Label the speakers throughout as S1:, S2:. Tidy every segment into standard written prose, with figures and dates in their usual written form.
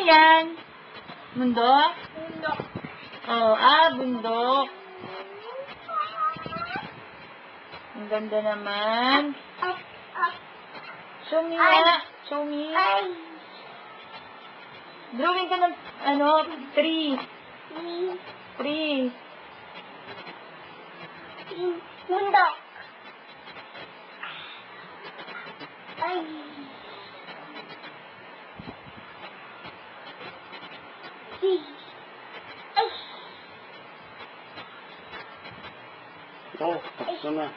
S1: yan? Mundo?
S2: Bundok.
S1: Oh, bundok. Ang ganda naman. Show me nga. Show me. Drawing ka ng, tree. Tree.
S2: Bundok. Ay.
S3: Tapos na.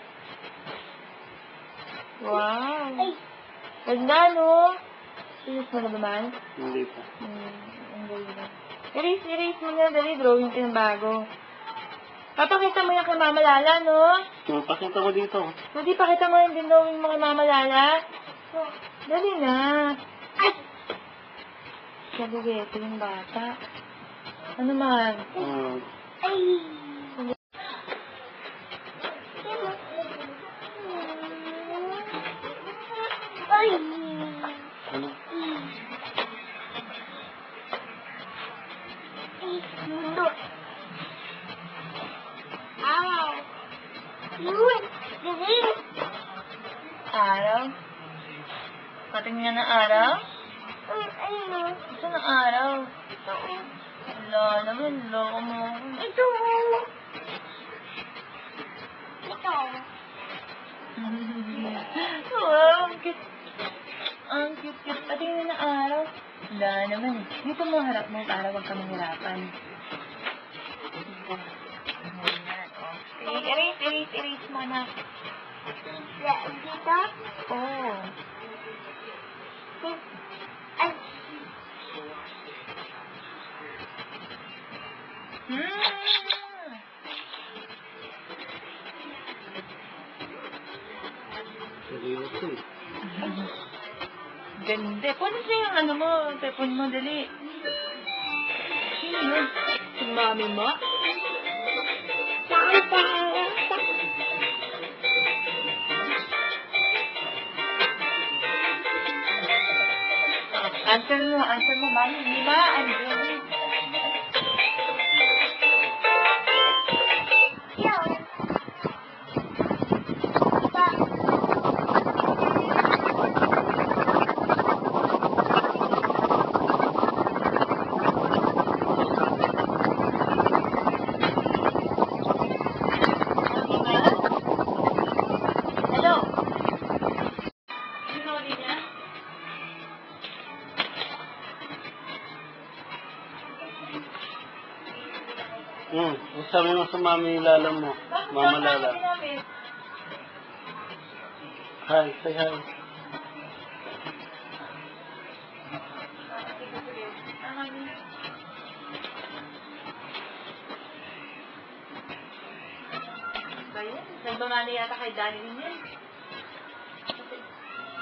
S1: Wow. Ganda, no? Sinis mo na ba man?
S3: Hindi pa.
S1: Ang ganda. Erase mo na, dali. Drawing ka ng bago. Papakita mo yan kay Mama Lala, no?
S3: Pakita mo dito.
S1: Hindi, pakita mo yung drawing mo kay Mama Lala. Dali na. Sabi ito yung bata. Ano man?
S3: Ano?
S2: Bundok.
S1: Araw? Patingin ng araw? Gusto ng araw? Wala naman, loko mo.
S2: Ito.
S1: Wow, ang cute. Ang cute. Patingin ng araw. Wala naman. Dito mo harap mo para wag ka mahirapan. Okay, erase mo na.
S2: Dito?
S1: Oh.
S2: Ay.
S3: Seryoso eh.
S1: Ganda. Kunin siya yung ano mo, tepon mo, dali. Sino yun? Si mami mo? Answer mo, mami. Hindi ba? Andyan.
S3: Sabi mo sa Mami Lala mo. Mama Lala. Hi, say hi.
S1: Nagmamali yata kay Daddy din yan.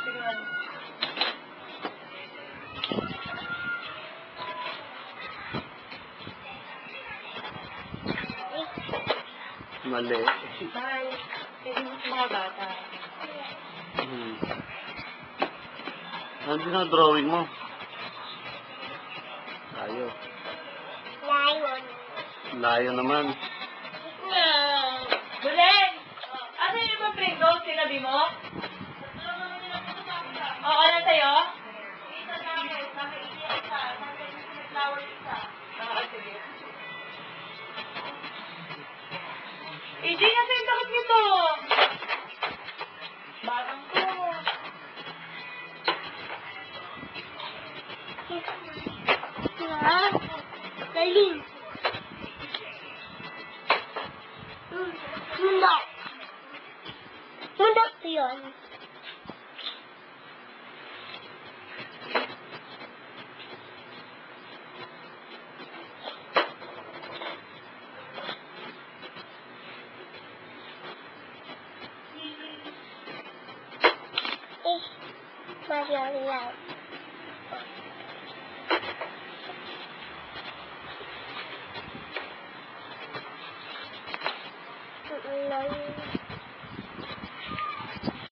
S1: Sige man.
S3: Mali.
S1: Bye. Sige mo sa mga bata.
S3: Ano din ang drawing mo? Layo. Layo naman.
S1: Bulen! Ano yung ibang Pringles? Sinabi mo? Oo, ano sa'yo? Isa sa akin. Nakainit isa. Nakainit flower isa. Sige. Hindi na sa'yo takot nito. Batang ko.
S2: Galing. Bundok. Bundok yun. Maria. Lagi.